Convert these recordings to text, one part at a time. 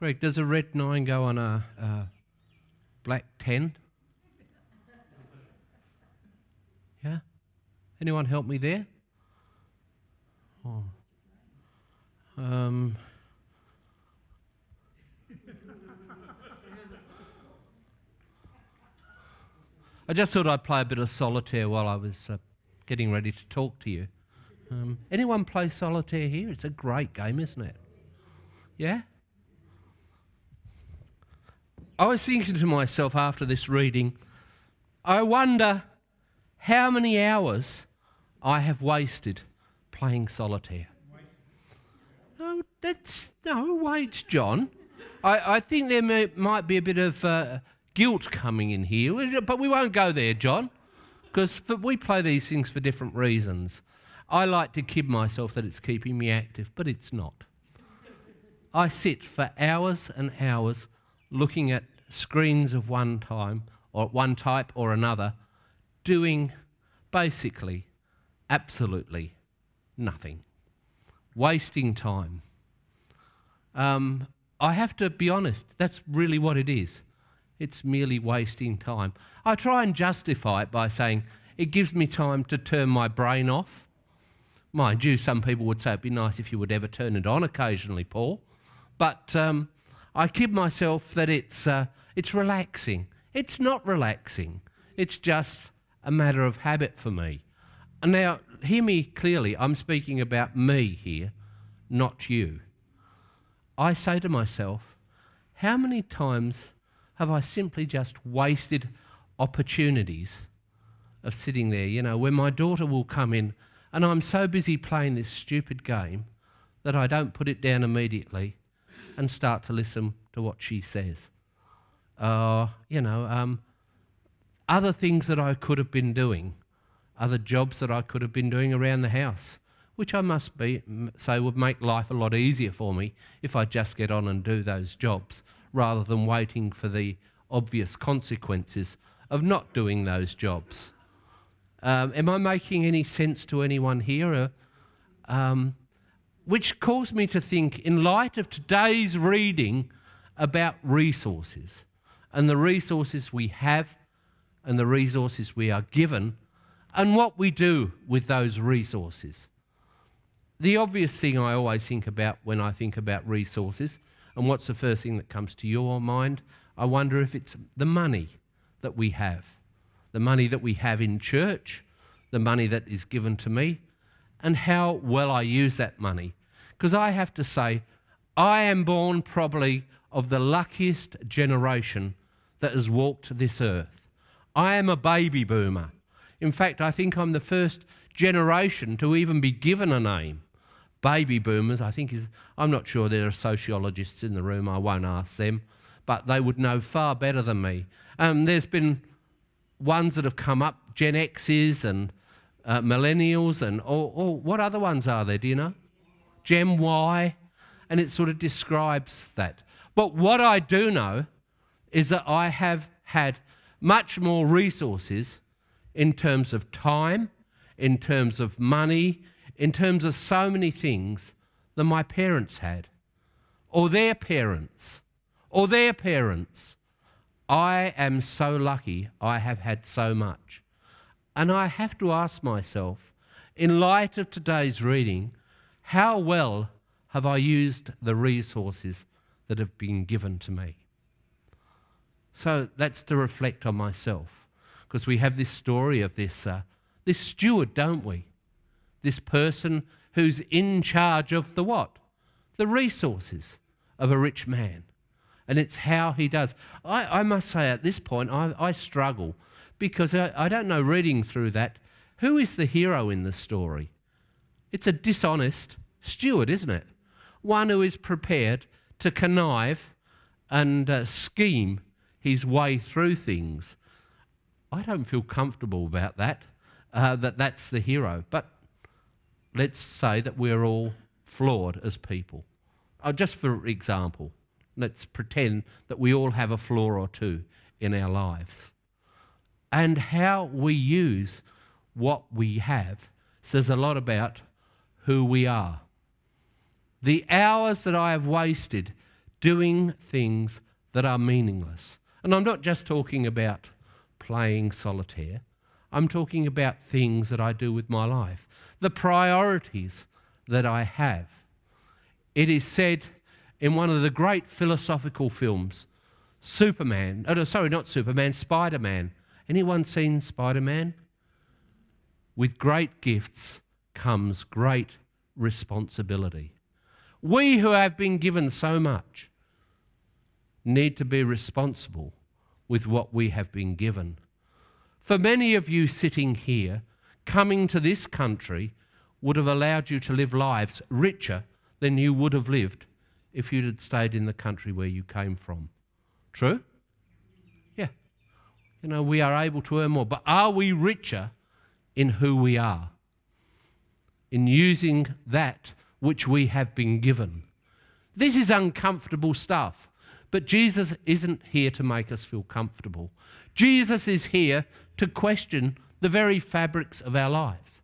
Greg, does a red 9 go on a black 10? Yeah? Anyone help me there? Oh. I just thought I'd play a bit of solitaire while I was getting ready to talk to you. Anyone play solitaire here? It's a great game, isn't it? Yeah? I was thinking to myself after this reading, I wonder how many hours I have wasted playing solitaire. No, wait, John. I think there might be a bit of guilt coming in here, but we won't go there, John, because we play these things for different reasons. I like to kid myself that it's keeping me active, but it's not. I sit for hours and hours looking at screens of one type or another, doing basically absolutely nothing, wasting time. I have to be honest, that's really what it is. It's merely wasting time. I try and justify it by saying it gives me time to turn my brain off. Mind you, some people would say it'd be nice if you would ever turn it on occasionally, Paul. But I kid myself that it's relaxing. It's not relaxing. It's just a matter of habit for me. And now, hear me clearly. I'm speaking about me here, not you. I say to myself, how many times have I simply just wasted opportunities of sitting there, when my daughter will come in and I'm so busy playing this stupid game that I don't put it down immediately and start to listen to what she says. Other things that I could have been doing, other jobs that I could have been doing around the house, which I must say would make life a lot easier for me if I just get on and do those jobs, rather than waiting for the obvious consequences of not doing those jobs. Am I making any sense to anyone here? Which caused me to think, in light of today's reading about resources, and the resources we have, and the resources we are given, and what we do with those resources. The obvious thing I always think about when I think about resources, and what's the first thing that comes to your mind? I wonder if it's the money that we have. The money that we have in church, the money that is given to me, and how well I use that money. Because I have to say, I am born probably of the luckiest generation that has walked this earth. I am a baby boomer. In fact, I think I'm the first generation to even be given a name. Baby boomers, I'm not sure there are sociologists in the room, I won't ask them, but they would know far better than me. There's been ones that have come up, Gen X's and millennials, and what other ones are there, do you know? Gen Y, and it sort of describes that. But what I do know is that I have had much more resources in terms of time, in terms of money, in terms of so many things than my parents had, or their parents, or their parents. I am so lucky I have had so much. And I have to ask myself, in light of today's reading, how well have I used the resources that have been given to me? So that's to reflect on myself, because we have this story of this steward, don't we? This person who's in charge of the what? The resources of a rich man. And it's how he does. I must say at this point, I struggle, because I don't know, reading through that, who is the hero in the story? It's a dishonest steward, isn't it? One who is prepared to connive and scheme his way through things. I don't feel comfortable about that, that's the hero. But let's say that we're all flawed as people. Just for example, let's pretend that we all have a flaw or two in our lives. And how we use what we have says a lot about who we are. The hours that I have wasted doing things that are meaningless. And I'm not just talking about playing solitaire. I'm talking about things that I do with my life, the priorities that I have. It is said in one of the great philosophical films, Spider-Man. Anyone seen Spider-Man? With great gifts comes great responsibility. We who have been given so much need to be responsible with what we have been given. For many of you sitting here, coming to this country would have allowed you to live lives richer than you would have lived if you'd had stayed in the country where you came from. True? Yeah. You know, we are able to earn more, but are we richer in who we are? In using that which we have been given. This is uncomfortable stuff, but Jesus isn't here to make us feel comfortable. Jesus is here to question the very fabrics of our lives.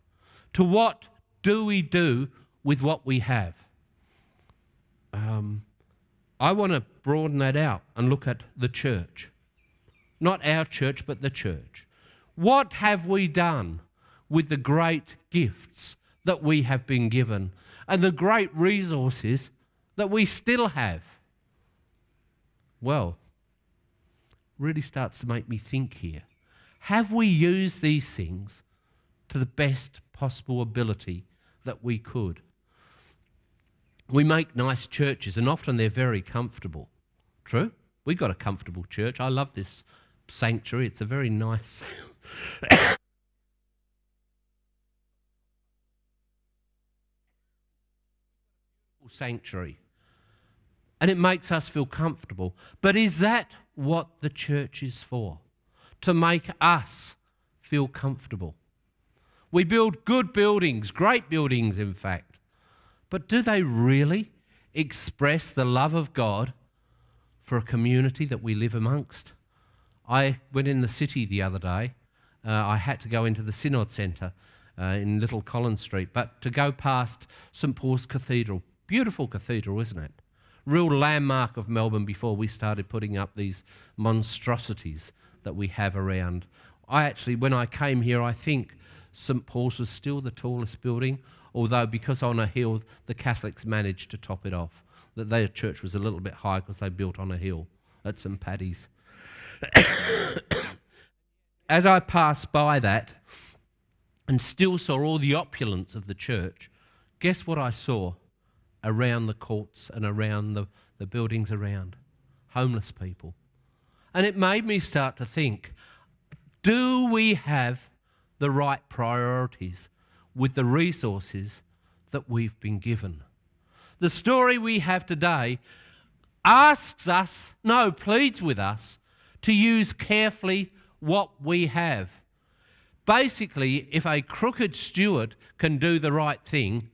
To what do we do with what we have? I want to broaden that out and look at the church. Not our church, but the church. What have we done with the great gifts that we have been given and the great resources that we still have? Well, really starts to make me think here. Have we used these things to the best possible ability that we could? We make nice churches and often they're very comfortable. True? We've got a comfortable church. I love this sanctuary. It's a very nice sanctuary. And it makes us feel comfortable. But is that what the church is for? To make us feel comfortable. We build good buildings, great buildings in fact. But do they really express the love of God for a community that we live amongst? I went in the city the other day. I had to go into the Synod Centre in Little Collins Street, but to go past St Paul's Cathedral. Beautiful cathedral, isn't it? Real landmark of Melbourne before we started putting up these monstrosities that we have around. When I came here, I think St Paul's was still the tallest building, although because on a hill, the Catholics managed to top it off. That their church was a little bit high because they built on a hill at St Paddy's. As I passed by that and still saw all the opulence of the church, guess what I saw around the courts and around the buildings around? Homeless people. And it made me start to think, do we have the right priorities with the resources that we've been given? The story we have today pleads with us to use carefully what we have. Basically, if a crooked steward can do the right thing,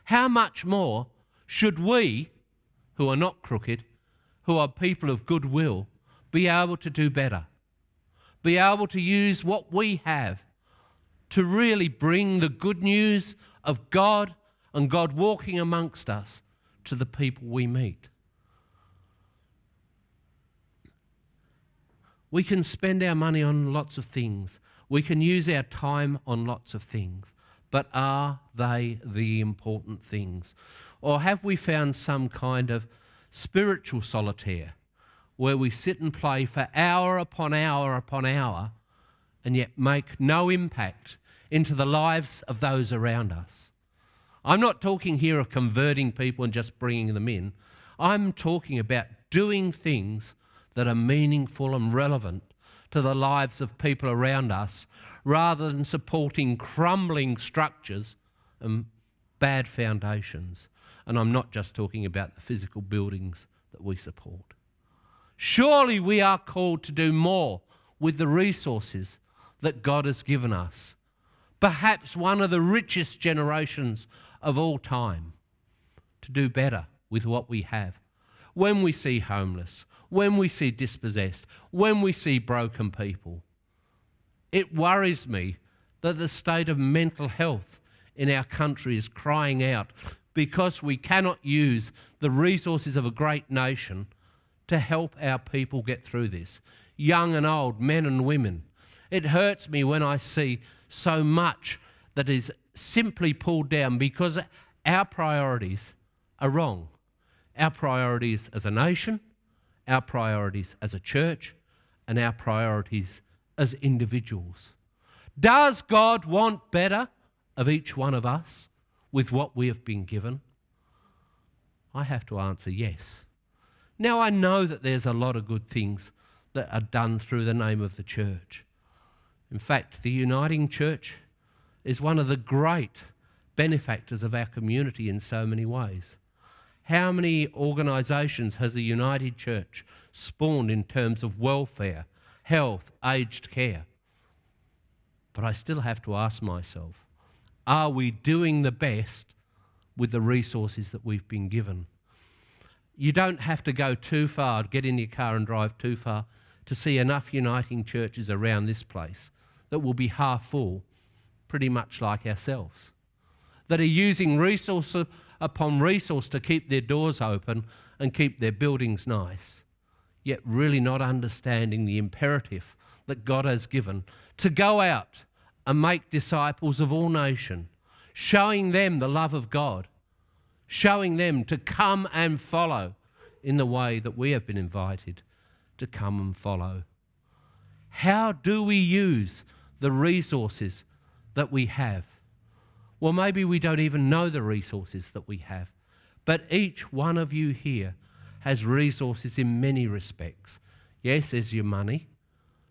how much more should we, who are not crooked, who are people of goodwill, be able to do better? Be able to use what we have to really bring the good news of God and God walking amongst us to the people we meet. We can spend our money on lots of things. We can use our time on lots of things. But are they the important things? Or have we found some kind of spiritual solitaire where we sit and play for hour upon hour upon hour and yet make no impact into the lives of those around us? I'm not talking here of converting people and just bringing them in. I'm talking about doing things that are meaningful and relevant to the lives of people around us rather than supporting crumbling structures and bad foundations. And I'm not just talking about the physical buildings that we support. Surely we are called to do more with the resources that God has given us. Perhaps one of the richest generations of all time, to do better with what we have. When we see homeless, when we see dispossessed, when we see broken people, it worries me that the state of mental health in our country is crying out, because we cannot use the resources of a great nation to help our people get through this, young and old, men and women. It hurts me when I see so much that is simply pulled down because our priorities are wrong. Our priorities as a nation, our priorities as a church, and our priorities as individuals. Does God want better of each one of us with what we have been given? I have to answer yes. Now, I know that there's a lot of good things that are done through the name of the church. In fact, the Uniting Church is one of the great benefactors of our community in so many ways. How many organisations has the United Church spawned in terms of welfare, health, aged care? But I still have to ask myself, are we doing the best with the resources that we've been given? You don't have to go too far, get in your car and drive too far to see enough Uniting Churches around this place that will be half full, pretty much like ourselves, that are using resource upon resource to keep their doors open and keep their buildings nice, yet really not understanding the imperative that God has given to go out and make disciples of all nations, showing them the love of God, showing them to come and follow in the way that we have been invited to come and follow. How do we use the resources that we have? Well, maybe we don't even know the resources that we have, but each one of you here has resources in many respects. Yes, there's your money,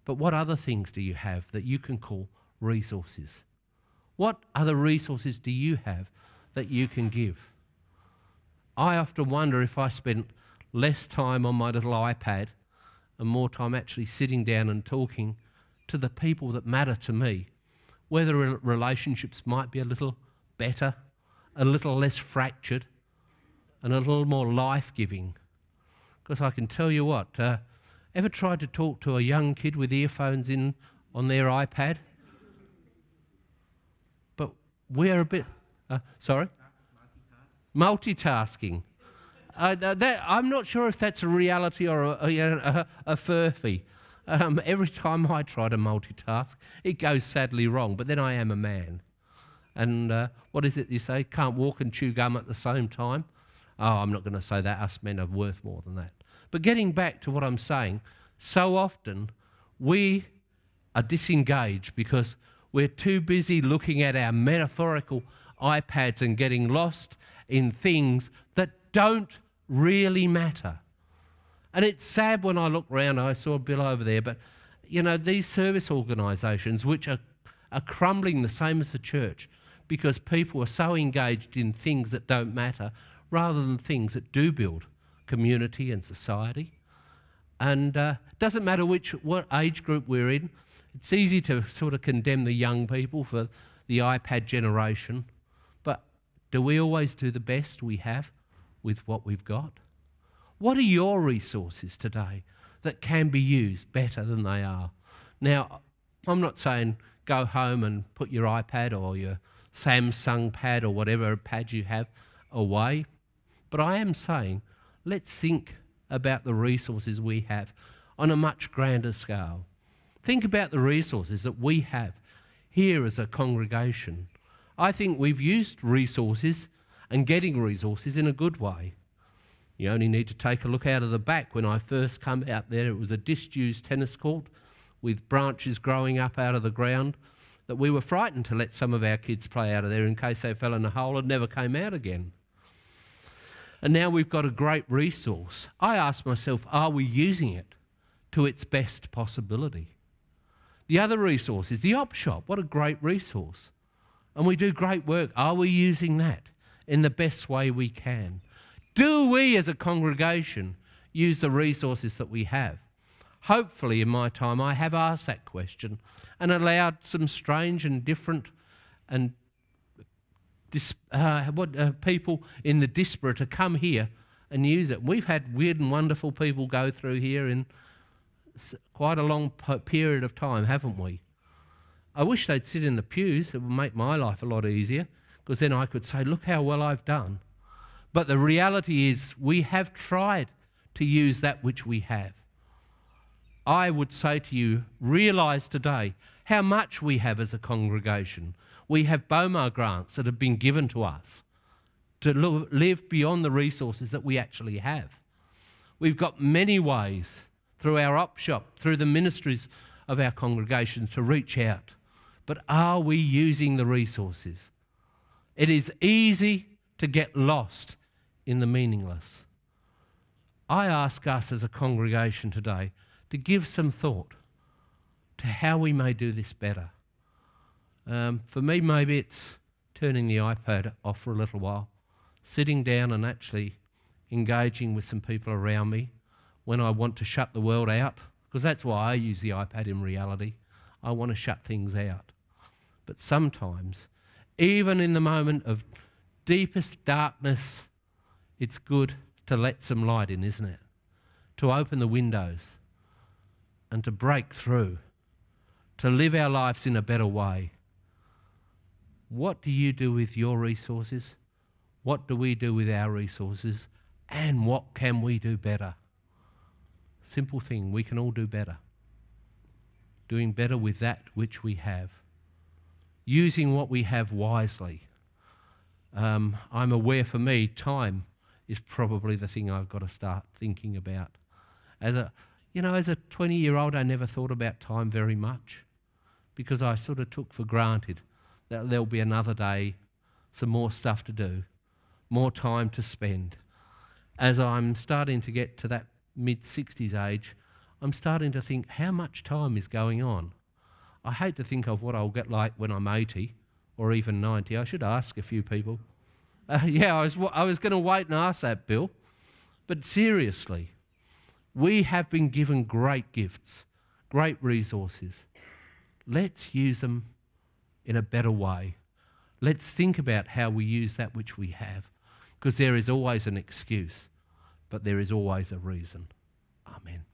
but what other things do you have that you can call resources? What other resources do you have that you can give? I often wonder if I spent less time on my little iPad and more time actually sitting down and talking to the people that matter to me, whether relationships might be a little better, a little less fractured, and a little more life-giving. Because I can tell you what, ever tried to talk to a young kid with earphones in on their iPad? But we're a bit... sorry? Multitasking. I'm not sure if that's a reality or a furphy. Every time I try to multitask, it goes sadly wrong, but then I am a man. And what is it you say? Can't walk and chew gum at the same time? Oh, I'm not going to say that. Us men are worth more than that. But getting back to what I'm saying, so often we are disengaged because we're too busy looking at our metaphorical iPads and getting lost in things that don't really matter. And it's sad when I look round, I saw Bill over there, but you know, these service organisations which are crumbling the same as the church because people are so engaged in things that don't matter rather than things that do build community and society. And it doesn't matter what age group we're in. It's easy to sort of condemn the young people for the iPad generation, but do we always do the best we have with what we've got? What are your resources today that can be used better than they are? Now, I'm not saying go home and put your iPad or your Samsung pad or whatever pad you have away, but I am saying let's think about the resources we have on a much grander scale. Think about the resources that we have here as a congregation. I think we've used resources and getting resources in a good way. You only need to take a look out of the back. When I first come out there, it was a disused tennis court with branches growing up out of the ground that we were frightened to let some of our kids play out of there in case they fell in a hole and never came out again. And now we've got a great resource. I ask myself, are we using it to its best possibility? The other resource is the op shop. What a great resource. And we do great work. Are we using that in the best way we can? Do we as a congregation use the resources that we have? Hopefully in my time I have asked that question and allowed some strange and different and people in the diaspora to come here and use it. We've had weird and wonderful people go through here in quite a long period of time, haven't we? I wish they'd sit in the pews. It would make my life a lot easier because then I could say, look how well I've done. But the reality is we have tried to use that which we have. I would say to you, realise today how much we have as a congregation. We have BOMO grants that have been given to us to live beyond the resources that we actually have. We've got many ways through our op shop, through the ministries of our congregations to reach out. But are we using the resources? It is easy to get lost in the meaningless. I ask us as a congregation today to give some thought to how we may do this better. For me, maybe it's turning the iPad off for a little while, sitting down and actually engaging with some people around me when I want to shut the world out, because that's why I use the iPad in reality. I want to shut things out. But sometimes, even in the moment of deepest darkness, it's good to let some light in, isn't it? To open the windows and to break through, to live our lives in a better way. What do you do with your resources? What do we do with our resources? And what can we do better? Simple thing, we can all do better. Doing better with that which we have. Using what we have wisely. I'm aware for me, time is probably the thing I've got to start thinking about. As a 20-year-old, I never thought about time very much because I sort of took for granted that there'll be another day, some more stuff to do, more time to spend. As I'm starting to get to that mid-60s age, I'm starting to think how much time is going on. I hate to think of what I'll get like when I'm 80 or even 90. I should ask a few people. I was going to wait and ask that, Bill. But seriously, we have been given great gifts, great resources. Let's use them in a better way. Let's think about how we use that which we have, because there is always an excuse, but there is always a reason. Amen.